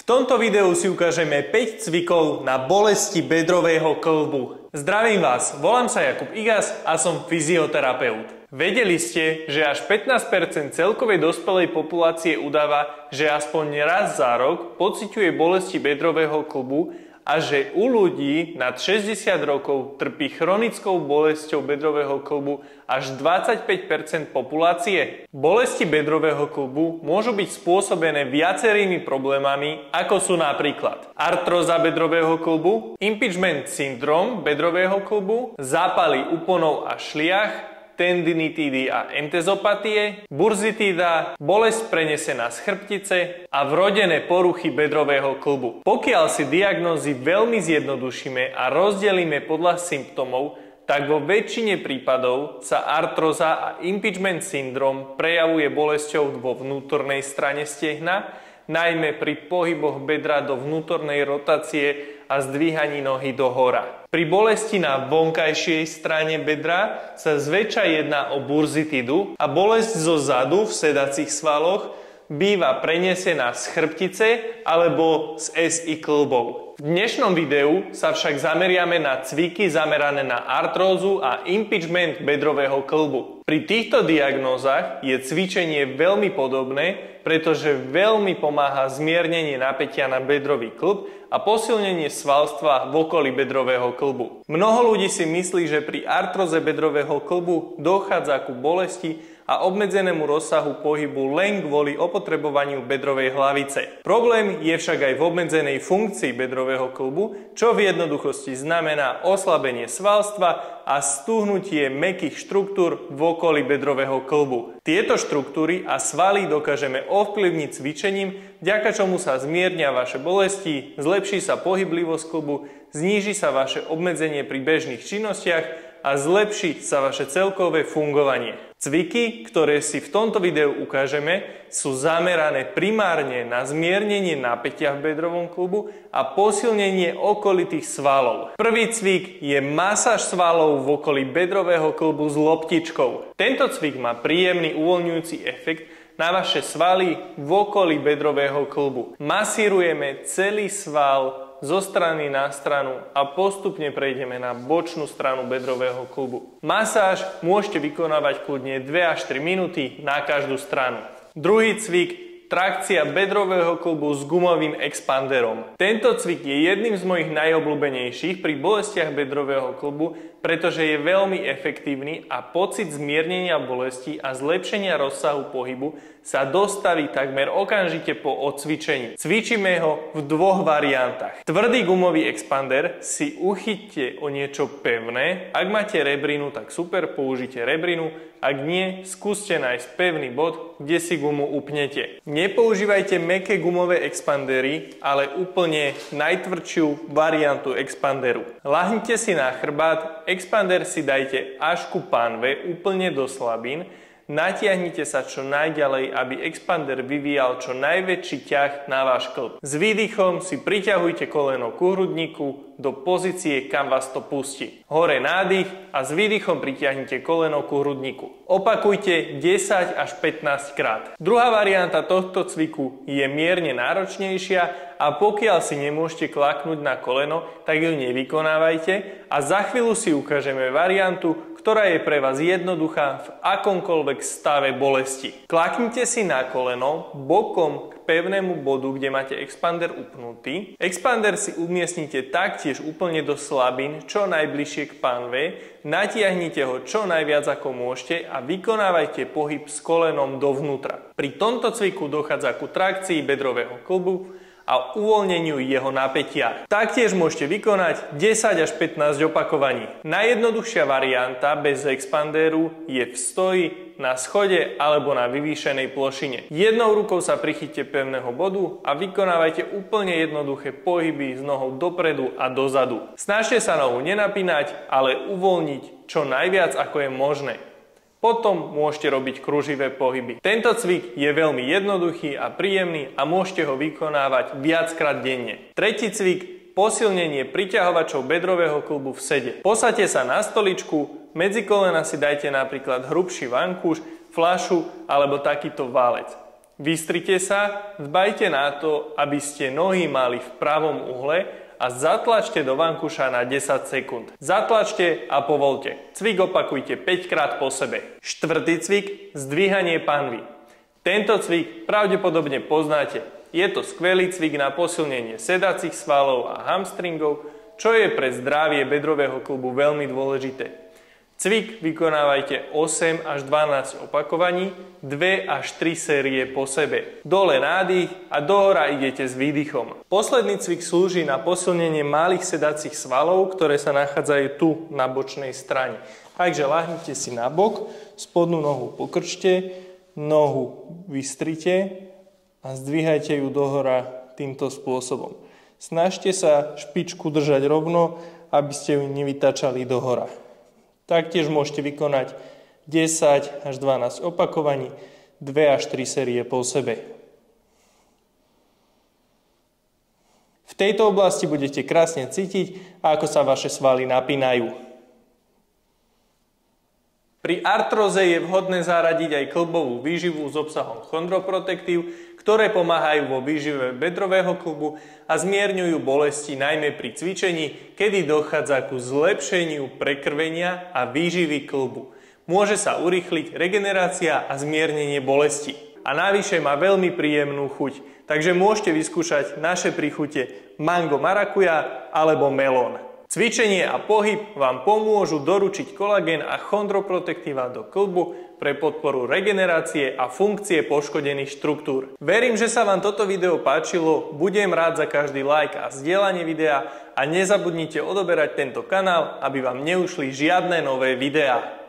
V tomto videu si ukážeme 5 cvikov na bolesti bedrového kĺbu. Zdravím vás, volám sa Jakub Igas a som fyzioterapeut. Vedeli ste, že až 15% celkovej dospelej populácie udáva, že aspoň raz za rok pociťuje bolesti bedrového kĺbu a že u ľudí nad 60 rokov trpí chronickou bolesťou bedrového kĺbu až 25% populácie? Bolesti bedrového kĺbu môžu byť spôsobené viacerými problémami, ako sú napríklad artróza bedrového kĺbu, impingement syndrom bedrového kĺbu, zápaly úponov a šliach, tendinitídy a entezopatie, burzitída, bolesť prenesená z chrbtice a vrodené poruchy bedrového kĺbu. Pokiaľ si diagnózy veľmi zjednodušíme a rozdelíme podľa symptómov, tak vo väčšine prípadov sa artróza a impingement syndrom prejavuje bolesťou vo vnútornej strane stehna, najmä pri pohyboch bedra do vnútornej rotácie a zdvíhaní nohy do hora. Pri bolesti na vonkajšej strane bedra sa zväčša jedná o burzitídu a bolesť zo zadu v sedacích svaloch býva prenesená z chrbtice alebo z SI kĺbov. V dnešnom videu sa však zameriame na cviky zamerané na artrózu a impingement bedrového kĺbu. Pri týchto diagnózach je cvičenie veľmi podobné, pretože veľmi pomáha zmiernenie napätia na bedrový kĺb a posilnenie svalstva v okolí bedrového kĺbu. Mnoho ľudí si myslí, že pri artróze bedrového kĺbu dochádza ku bolesti a obmedzenému rozsahu pohybu len kvôli opotrebovaniu bedrovej hlavice. Problém je však aj v obmedzenej funkcii bedrového kĺbu, čo v jednoduchosti znamená oslabenie svalstva a stúhnutie mäkkých štruktúr v okolí bedrového kĺbu. Tieto štruktúry a svaly dokážeme ovplyvniť cvičením, vďaka čomu sa zmiernia vaše bolesti, zlepší sa pohyblivosť kĺbu, zníži sa vaše obmedzenie pri bežných činnostiach a zlepší sa vaše celkové fungovanie. Cviky, ktoré si v tomto videu ukážeme, sú zamerané primárne na zmiernenie napätia v bedrovom kĺbu a posilnenie okolitých svalov. Prvý cvik je masáž svalov v okolí bedrového kĺbu s loptičkou. Tento cvik má príjemný uvoľňujúci efekt na vaše svaly v okolí bedrového kĺbu. Masírujeme celý sval zo strany na stranu a postupne prejdeme na bočnú stranu bedrového kĺbu. Masáž môžete vykonávať kľudne 2 až 3 minúty na každú stranu. Druhý cvik, trakcia bedrového kĺbu s gumovým expanderom. Tento cvik je jedným z mojich najobľúbenejších pri bolestiach bedrového kĺbu, pretože je veľmi efektívny a pocit zmiernenia bolesti a zlepšenia rozsahu pohybu sa dostaví takmer okamžite po odcvičení. Cvičíme ho v 2 variantách. Tvrdý gumový expander si uchyťte o niečo pevné. Ak máte rebrinu, tak super, použite rebrinu. Ak nie, skúste nájsť pevný bod, kde si gumu upnete. Nepoužívajte mäkké gumové expandery, ale úplne najtvrdšiu variantu expanderu. Lahnite si na chrbát, expander si dajte až ku pánve, úplne do slabín. Natiahnite sa čo najďalej, aby expander vyvíjal čo najväčší ťah na váš kĺb. S výdychom si priťahujte koleno ku hrudníku do pozície, kam vás to pustí. Hore nádych a s výdychom pritiahnite koleno ku hrudníku. Opakujte 10 až 15 krát. Druhá varianta tohto cviku je mierne náročnejšia a pokiaľ si nemôžete klaknúť na koleno, tak ju nevykonávajte a za chvíľu si ukážeme variantu, ktorá je pre vás jednoduchá v akomkoľvek stave bolesti. Klaknite si na koleno bokom k pevnému bodu, kde máte expander upnutý. Expander si umiestnite taktiež úplne do slabín, čo najbližšie k pánve. Natiahnite ho čo najviac ako môžete a vykonávajte pohyb s kolenom dovnútra. Pri tomto cviku dochádza ku trakcii bedrového kĺbu a uvoľneniu jeho napätia. Taktiež môžete vykonať 10 až 15 opakovaní. Najjednoduchšia varianta bez expanderu je v stoji, na schode alebo na vyvýšenej plošine. Jednou rukou sa prichyťte pevného bodu a vykonávajte úplne jednoduché pohyby s nohou dopredu a dozadu. Snažte sa nohu nenapínať, ale uvoľniť čo najviac ako je možné. Potom môžete robiť kruživé pohyby. Tento cvik je veľmi jednoduchý a príjemný a môžete ho vykonávať viackrát denne. Tretí cvik, posilnenie priťahovačov bedrového kĺbu v sede. Posaďte sa na stoličku, medzi kolena si dajte napríklad hrubší vankúš, fľašu alebo takýto válec. Vystrite sa, dbajte na to, aby ste nohy mali v pravom uhle a zatlačte do vankúša na 10 sekúnd. Zatlačte a povolte. Cvik opakujte 5 krát po sebe. Štvrtý cvik, zdvíhanie panvy. Tento cvik pravdepodobne poznáte. Je to skvelý cvik na posilnenie sedacích svalov a hamstringov, čo je pre zdravie bedrového kĺbu veľmi dôležité. Cvik vykonávajte 8 až 12 opakovaní, 2 až 3 série po sebe. Dole nádych a dohora idete s výdychom. Posledný cvik slúži na posilnenie malých sedacích svalov, ktoré sa nachádzajú tu na bočnej strane. Takže ľahnite si na bok, spodnú nohu pokrčte, nohu vystrite a zdvíhajte ju dohora týmto spôsobom. Snažte sa špičku držať rovno, aby ste ju nevytačali dohora. Taktiež môžete vykonať 10 až 12 opakovaní, 2 až 3 série po sebe. V tejto oblasti budete krásne cítiť, ako sa vaše svaly napínajú. Pri artróze je vhodné zaradiť aj kĺbovú výživu s obsahom chondroprotektív, ktoré pomáhajú vo výžive bedrového kĺbu a zmierňujú bolesti najmä pri cvičení, kedy dochádza ku zlepšeniu prekrvenia a výživy kĺbu. Môže sa urýchliť regenerácia a zmiernenie bolesti. A navyše má veľmi príjemnú chuť, takže môžete vyskúšať naše príchute mango marakuja alebo melón. Cvičenie a pohyb vám pomôžu doručiť kolagén a chondroprotektíva do kĺbu pre podporu regenerácie a funkcie poškodených štruktúr. Verím, že sa vám toto video páčilo, budem rád za každý like a zdieľanie videa a nezabudnite odoberať tento kanál, aby vám neušli žiadne nové videá.